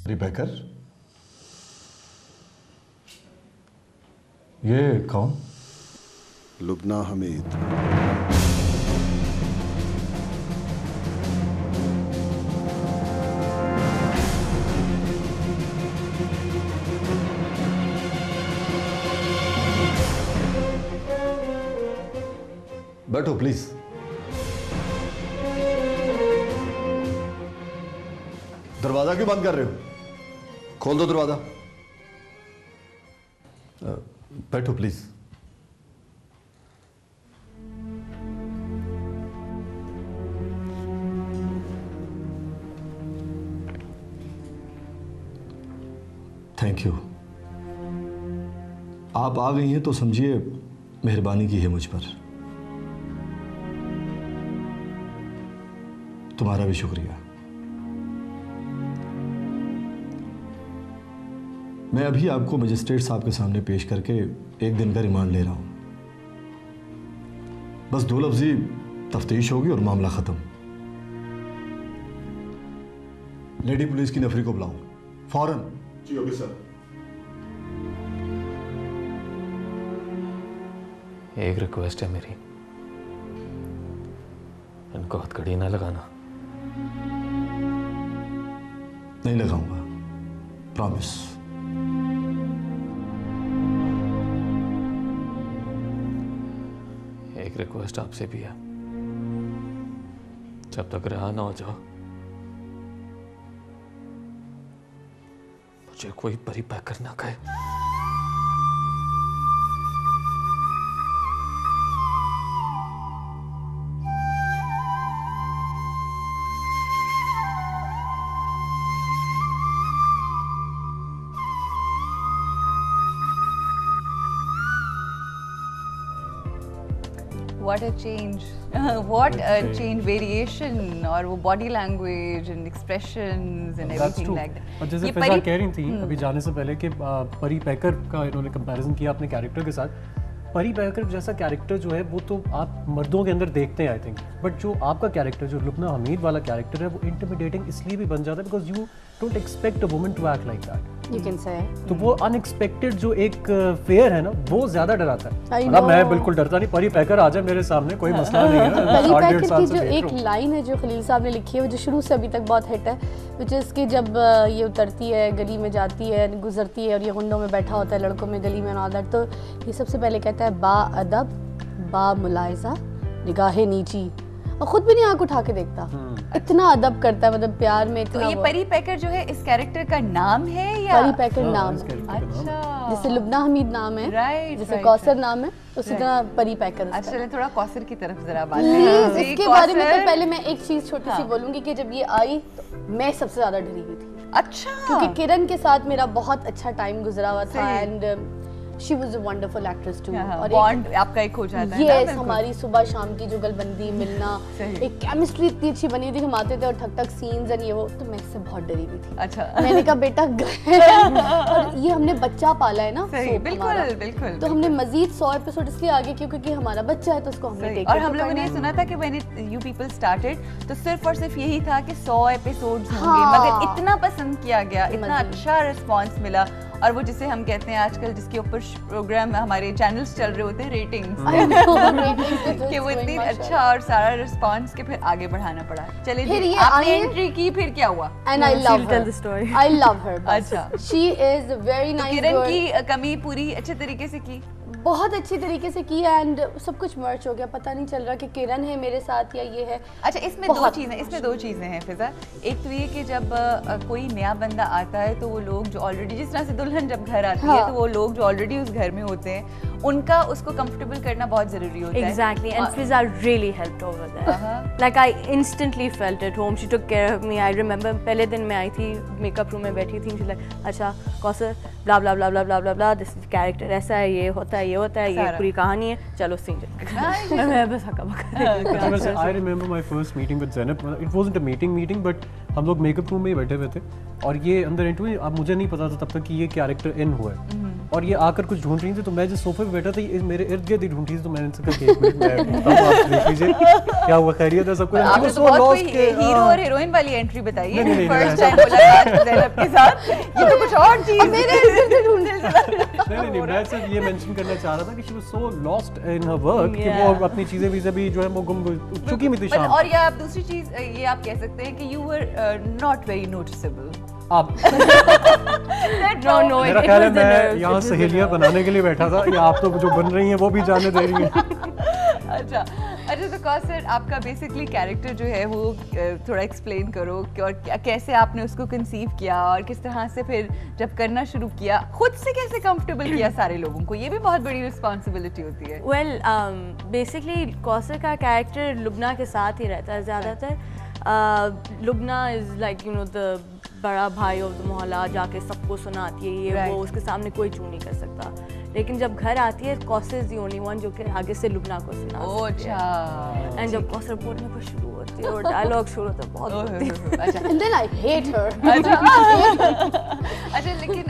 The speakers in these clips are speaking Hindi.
रिबेकर, ये कौन? लुबना हमीद। बैठो प्लीज। दरवाजा क्यों बंद कर रहे हो? खोल दो दरवाजा। बैठो प्लीज। Thank you. आप आ गई हैं तो समझिए मेहरबानी की है मुझ पर। तुम्हारा भी शुक्रिया। मैं अभी आपको मजिस्ट्रेट साहब के सामने पेश करके 1 दिन का रिमांड ले रहा हूं। बस 2 लफ्जी तफ्तीश होगी और मामला खत्म। लेडी पुलिस की नफरी को बुलाओ फौरन। जी ओके सर। एक रिक्वेस्ट है मेरी, इनको हथकड़ी ना लगाना। नहीं लगाऊंगा, प्रॉमिस। एक रिक्वेस्ट आपसे भी है, जब तक रिहा ना हो जाओ मुझे कोई परी पैकर ना कहे। What a change! What a change! Variation और वो body language and expressions and everything like that. और जैसे फिजा कह रही थी अभी जाने से पहले कि परी पैकर का इन्होंने कंपैरिजन किया अपने कैरेक्टर के साथ। परी पैकर जैसा कैरेक्टर जो है वो तो आप मर्दों के अंदर देखते हैं आई थिंक, बट जो आपका कैरेक्टर जो लुबना हमीद वाला कैरेक्टर है वो इंटिमिडेटिंग इसलिए भी बन जाता है because you don't expect a woman to act like that. You can say तो वो अनएक्सपेक्टेड जो एक फेयर है ना वो ज्यादा डराता है। मतलब मैं बिल्कुल डरता नहीं, परी पैकर आ जाए मेरे सामने कोई मसला नहीं है। परी पैकर की जो एक लाइन है जो खलील साहब ने लिखी है वो जो शुरू से अभी तक बहुत हिट है, विच इज कि जब ये उतरती है गली में जाती है गुजरती है और ये गुंडों में बैठा होता है लड़कों में गली में ऑल, तो ये सबसे पहले कहता है बा अदब बा मुलायजा निगाहे नीची, और खुद भी नहीं आंख उठा के देखता। इतना अदब करता है, मतलब प्यार में इतना। तो ये परी पैकर जो है इस कैरेक्टर का नाम है या परी पैकर नाम है? अच्छा, जैसे लुबना हमीद नाम है, राइट, जैसे कौसर नाम है, उसी तरह परी पैकर। अच्छा चलिए थोड़ा कौसर की तरफ जरा बात करें। इसके बारे में तो पहले मैं एक चीज छोटी सी बोलूंगी कि जब ये आई तो मैं सबसे ज्यादा डरी हुई थी। अच्छा, क्योंकि किरण के साथ मेरा बहुत अच्छा टाइम गुजरा हुआ था and she was a wonderful actress too. और बॉन्ड आपका एक हो जाता है यस, हमारी सुबह शाम की जुगलबंदी मिलना, एक केमिस्ट्री इतनी अच्छी बनी थी। हम आते थे और ठक ठक सीन्स एंड ये वो, तो मैं इससे बहुत डरी हुई थी। अच्छा, मैंने कहा बेटा और ये हमने बच्चा पाला है ना, बिल्कुल बिल्कुल, तो हमने मजीद 100 एपिसोड इसलिए आगे क्योंकि हमारा बच्चा है तो उसको हमने टेक। और हम लोगों ने ये सुना था कि व्हेन यू पीपल स्टार्टेड तो सिर्फ और सिर्फ यही था कि 100 एपिसोड्स होंगे, मगर इतना पसंद किया गया, इतना अच्छा रिस्पांस मिला। और वो जिसे हम कहते हैं आजकल जिसके ऊपर प्रोग्राम हमारे चैनल्स चल रहे होते हैं, रेटिंग्स कि वो इतनी अच्छा और सारा रिस्पांस के फिर आगे बढ़ाना पड़ा। चलिए आपने एंट्री की, फिर क्या हुआ? And I love her, I love हर। अच्छा, शी इज वेरी नाइस। किरण की कमी पूरी अच्छे तरीके से की, बहुत अच्छी तरीके से की एंड सब कुछ मर्ज हो गया, पता नहीं चल रहा कि किरण है मेरे साथ या ये है। अच्छा, इसमें दो चीजें हैं फिजा। एक तो ये कि जब कोई नया बंदा आता है तो वो लोग जो ऑलरेडी, जिस तरह से दुल्हन जब घर आती है तो वो लोग जो ऑलरेडी उस घर में होते हैं उनका उसको कंफर्टेबल करना बहुत जरूरी होता है। Exactly, and Fiza really helped over there. Like I instantly felt at home. She took care of me. I remember पहले दिन मैं आई थी, मेकअप रूम में बैठी थी, she's like, अच्छा Kausar blah blah blah blah blah blah blah, this is character ऐसा है, ये होता है, ये पूरी कहानी है, चलो सीन चलते। मैं बस हक्का बक्का। I remember my first meeting with Zainab. It wasn't a meeting, but हम लोग मेकअप रूम में ही बैठे हुए थे और ये अंदर एंट्री हुई। अब मुझे नहीं पता था तब तक कि ये कैरेक्टर इन हुआ है। और ये आकर कुछ ढूंढ रही थी, तो मैं जिस सोफे पे बैठा था ये मेरे इर्द गिर्द ही ढूंढ रही थी, तो मैंने इनसे कहा कि एक मिनट मैं बताऊं, आप देख लीजिए क्या हुआ, खैरियत है सब कुछ। आपने तो बहुत कोई हीरो और हीरोइन वाली एंट्री बताई है, नहीं, फर्स्ट टाइम मुलाकात ज़ैनब के साथ, ये तो कुछ और चीज मेरे नहीं, मैं सिर्फ ये मेंशन करना चाह रहा था कि she was so lost in her work कि वो अपनी चीजें भी जो है वो गुम चुकी हुई थी शाम। और या आप दूसरी चीज ये आप कह सकते हैं कि you were not very noticeable. आप No, मेरा it ख्याल है was the मैं nerves, यहाँ it was the सहेलियाँ nerves. बनाने के लिए बैठा था, या आप तो जो बन रही हैं वो भी जाने दे रही हैं। अच्छा तो कौसर, आपका बेसिकली कैरेक्टर जो है वो थोड़ा एक्सप्लेन करो कि और कैसे आपने उसको कंसीव किया और किस तरह से फिर जब करना शुरू किया खुद से कैसे कंफर्टेबल किया सारे लोगों को, ये भी बहुत बड़ी रिस्पॉन्सिबिलिटी होती है। Well, basically कौसर का कैरेक्टर लुबना के साथ ही रहता है ज़्यादातर। Lubna is like you know the बड़ा भाई ऑफ द मोहल्ला, जाके सबको सुनाती है ये वो, उसके सामने कोई चू नहीं कर सकता। लेकिन जब घर आती है Kausar is the only one जो कि आगे से लुबना को सुना सकती है। एंड जब कौसर बोलने पर शुरू होती है और डायलॉग शुरू होता है बहुत होती है। अच्छा And then I hate her. अच्छा लेकिन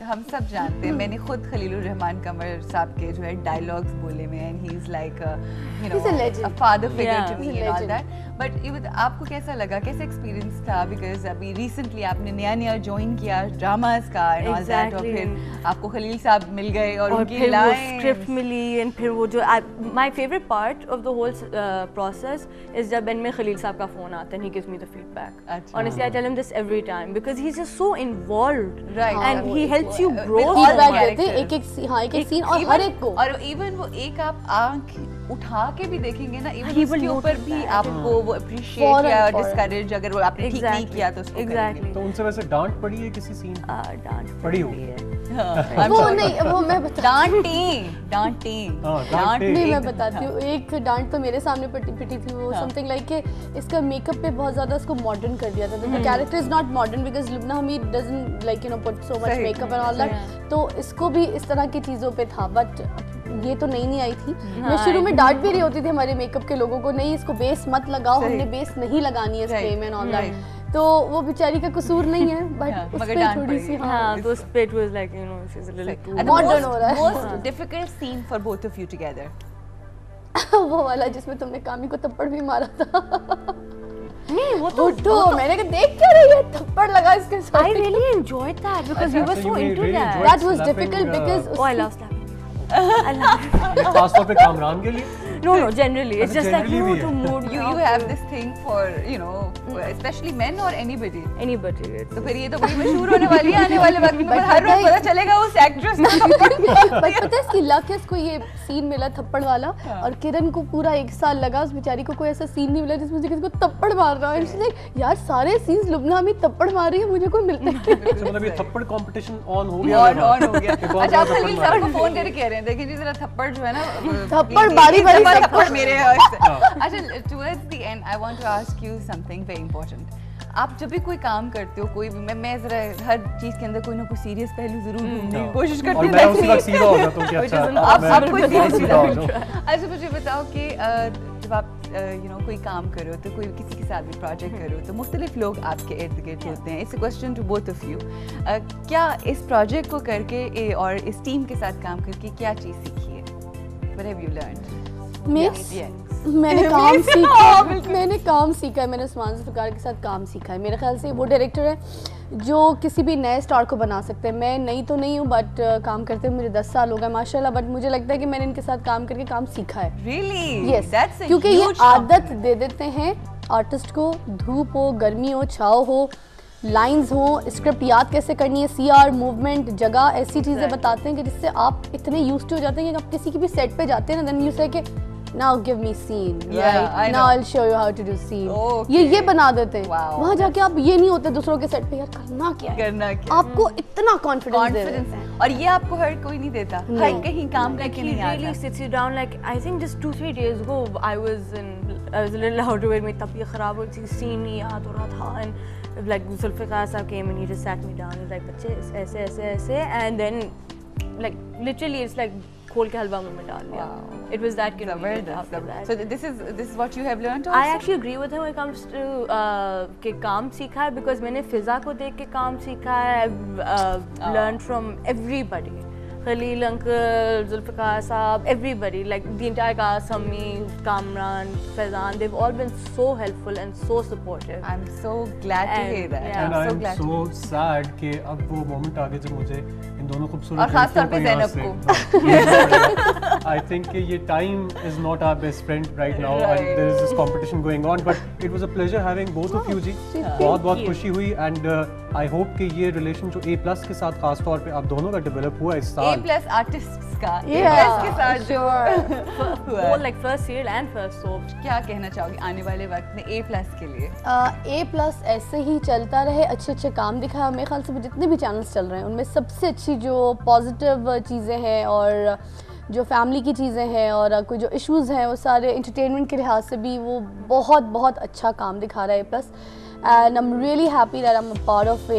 हम सब जानते हैं, मैंने खुद खलीलुर रहमान कमर साहब के जो है डायलॉग्स बोले में, and he is like you He's a know legend. A father figure Yeah, to me he's a and all legend. That, but ये आपको कैसा लगा, कैसा एक्सपीरियंस था, बिकॉज अभी रिसेंटली आपने नया ज्वाइन किया ड्रामास का एंड ऑल दैट, और Exactly. फिर आपको खलील साहब मिल गए और उनकी फिर वो लाइन स्क्रिप्ट मिली एंड फिर वो जो my favourite part of the whole process is जब एंड में खलील साहब का फोन आता है, he gives me the feedback. अच्छा। Honestly I tell him this every time because he is just so involved Right. And he helps you grow With all feedback the देते characters. एक सीन और हर एक को। और इवन वो एक आप आंख उठा के भी देखेंगे ना, इवन He will उसके ऊपर notice भी that. आपको वो अप्रिशिएट Foreign, या foreign. डिस्करेज अगर वो आपने ठीक नहीं किया तो उसको एग्जैक्टली तो उनसे वैसे डांट पड़ी है किसी सीन पे? डांट पड़ी हो? वो नहीं, वो मैं बता डांटें डांटें। नहीं, मैं बताती हूँ। एक डांट तो मेरे सामने पिटी थी, वो समथिंग लाइक कि इसका मेकअप पे बहुत ज्यादा इसको मॉडर्न कर दिया था। The character is not modern because Lubna Hamid doesn't like you know put so much सही, मेकअप एंड ऑल दैट, तो इसको भी इस तरह की चीजों पे था। बट ये तो नई आई थी, मैं शुरू में डांट भी रही होती थी हमारे मेकअप के लोगों को, नहीं इसको बेस मत लगाओ, सही। हमने बेस नहीं लगानी है इस Right, frame and all right. That. तो वो बेचारी का कसूर नहीं है, बट उस मगर पे डांट थोड़ी पड़ी। सी हाँ तो उस पे it was like you know she is a little too Modern हो रहा है। Most difficult scene for both of you together. वो वाला जिसमें तुमने कामी को थप्पड़ भी मारा था। नहीं वो तो उठो, मैंने कहा देख क्या रही है, थप्पड़ लगा इसके साथ। I really enjoyed that because we were So so you into really that. enjoyed That was slapping, difficult because Oh, I love slapping. I love it. खास तौर पे कामरान के लिए No, generally. It's अच्छा, just like, you know, generally to mood You have this thing for, you know, especially men or anybody. anybody. It's तो फिर ये तो बड़ी मशहूर होने वाली है आने वाले वक्त में, पर हर रोज पता चलेगा उस एक्ट्रेस को थप्पड़ बट पता है इसकी लक है, इसको ये सीन मिला थप्पड़ वाला, और किरण को पूरा 1 साल लगा, उस बेचारी को कोई ऐसा सीन नहीं मिला जिसमें मुझे किसी को थप्पड़ मार रहा है। यार सारे सीन्स लुबना में थप्पड़ मार रही है, मुझे कोई मिलता ही नहीं। तो मतलब ये थप्पड़ कंपटीशन ऑन हो गया ऑन हो गया। एक और अच्छा आप थप्पड़ खलील मार- साहब को फोन करके कह रहे हैं, देखिए जी जरा थप्पड़ जो है ना, थप्पड़ please, बारी बारी please, से थप्पड़ मेरे अच्छा towards the end I want to ask you something very important. आप जब भी कोई काम करते हो, कोई भी, मैं जरा हर चीज के अंदर कोई ना कोई सीरियस पहलू जरूर ढूंढने की कोशिश करती और हूँ। मैं उसी वक्त सीधा हो जाता हूँ कि अच्छा आप कोई मैं सीधा हो जाऊँ। अच्छा मुझे बताओ कि जब आप यू नो कोई काम करो तो कोई किसी के साथ भी प्रोजेक्ट करो तो मुख्तलिफ लोग आपके इर्द गिर्द होते हैं। It's a question to both of you, क्या इस प्रोजेक्ट को करके और इस टीम के साथ काम करके क्या चीज़ सीखी है? What have you learned? मैंने काम सीखा, मैंने काम सीखा है, मैंने उस्मान ज़ुल्फ़िकार के साथ काम सीखा है। मेरे ख्याल से वो डायरेक्टर है जो किसी भी नए स्टार को बना सकते हैं। मैं नई तो नहीं हूँ बट काम करते हुए मुझे 10 साल हो गए माशाल्लाह, बट मुझे लगता है कि मैंने इनके साथ काम करके काम सीखा है। Really? यस, That's a क्योंकि ये huge आदत compliment. दे देते हैं आर्टिस्ट को, धूप हो, गर्मी हो, छाव हो, लाइंस हो, स्क्रिप्ट याद कैसे करनी है, सीआर, मूवमेंट, जगह, ऐसी चीज़ें बताते हैं कि जिससे आप इतने यूज्ड हो जाते हैं कि आप किसी की भी सेट पे जाते हैं ना, देन यू से कि now give me scene, right, now I will show you how to do scene. ये बना देते हैं। Wow. वहाँ जाके आप ये नहीं होते दूसरों के सेट पे, यार करना क्या है, करना क्या? आपको इतना कॉन्फिडेंस दे रहे हैं। कॉन्फिडेंस, और ये आपको हर कोई नहीं देता, हर कहीं काम करके he नहीं really आता। sits you down. Like I think just 2-3 days ago, I was a little out of it. मेरी तबीयत खराब हो गई थी, सीन नहीं याद हो रहा था, and like Zulfikar sir came and he just sat me down. He's like, बच्चे ऐसे ऐसे ऐसे, and then like literally it's like खोल के हलवा मुंह में डाल दिया. It was that convenient after that. So this is what you have learned I also? actually agree with him when it comes to कि काम सीखा है because मैंने फिजा को देख के काम सीखा है. I've learned from everybody. Khalil uncle, Zulfikar saab, everybody, like the entire cast, Sammi, Kamran, Faizan, they've all been so helpful and so supportive. I'm so glad to hear that. Yeah. And I'm so I'm glad to so hear that. sad कि अब वो मोमेंट आ गया जब मुझे इन दोनों खूबसूरत और खास तौर पे लड़कियों ज़ैनब I think कि ये time is not our best friend right now and Right. there is this competition going on, but it was a pleasure having both of you जी. बहुत खुशी हुई and I hope कि ये relation जो A+ के साथ खास तौर पे आप दोनों का develop हुआ इस साल. A+ artists का Yeah, A+ के साथ जो हुआ है। Both like first serial and first soap. क्या कहना चाहोगे आने वाले वक्त में A+ के लिए? A+ ऐसे ही चलता रहे, अच्छे अच्छे काम दिखाए। मेरे ख्याल से जितने भी चैनल्स चल रहे हैं उनमें सबसे अच्छी जो पॉजिटिव चीज़ें हैं और जो फैमिली की चीज़ें हैं और कोई जो इश्यूज़ हैं वो सारे एंटरटेनमेंट के लिहाज से भी वो बहुत अच्छा काम दिखा रहा है A+. And I am really happy that I am a part of A+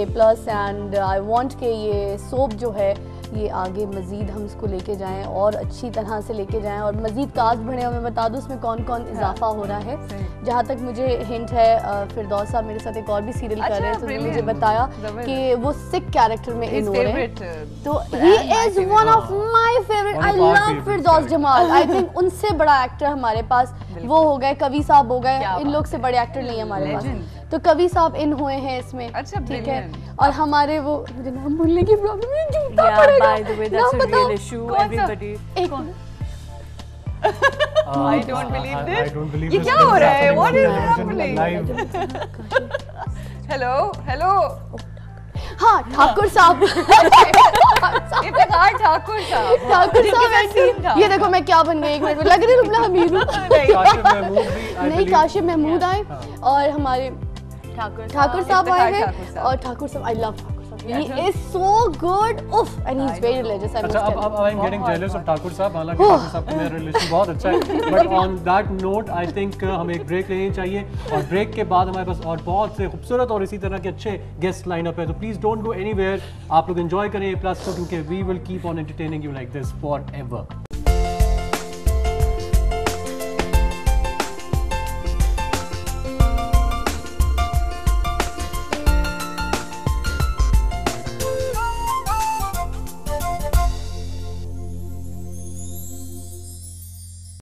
and I want कि ये सोप जो है ये आगे मज़ीद हम इसको लेके जाएं और अच्छी तरह से लेके जाएं और मज़ीद कास्ट बढ़े। और मैं बता दूं इसमें कौन कौन इजाफा हो रहा है। जहाँ तक मुझे हिंट है फिरदौस साहब मेरे साथ एक और भी सीरियल कर रहे हैं, तो उन्होंने मुझे बताया कि वो सिक कैरेक्टर में इन हो रहे हैं। तो he is one of my favourite. I love Firdaus Jamal. I think उनसे बड़ा एक्टर हमारे पास वो हो गए, कवि साहब हो गए, इन लोग से बड़े एक्टर नहीं है हमारे पास। तो कवि साहब इन हुए हैं इसमें। अच्छा, ठीक है। और हमारे वो मुझे नाम भूलने की प्रॉब्लम है, झूठा Yeah, पड़ेगा। by the way, that's नाम a बताओ। real issue. कौन सा? Everybody. एक I don't believe this. I don't believe ये this. क्या हो रहा है? What is Happening happening? live. Hello हाँ, ठाकुर साहब। इफ्तिखार ठाकुर साहब। ठाकुर साहब ऐसी था। ये देखो मैं क्या बन गई, एक मिनट में लग रही हूँ रुबना हमीद हूँ। काशिफ महमूद भी I नहीं, believe- काशिफ महमूद आए और हमारे ठाकुर साहब आए हैं ठाकुर साहब। और ठाकुर साहब, आई लव ठाकुर साहब। He is so good. Uff, and he's very religious. I must अच्छा tell you. अब I'm getting jealous of Thakur साहब, हालांकि ठाकुर साहब का मेरा रिलेशन बहुत अच्छा है, but on that note I think हमें एक ब्रेक लेनी चाहिए और ब्रेक के बाद हमारे पास और बहुत से खूबसूरत और इसी तरह के अच्छे गेस्ट लाइन अप है, तो प्लीज डोंट गो एनीवेयर। आप लोग एंजॉय करें A+ को, क्योंकि we will keep on entertaining you like this forever.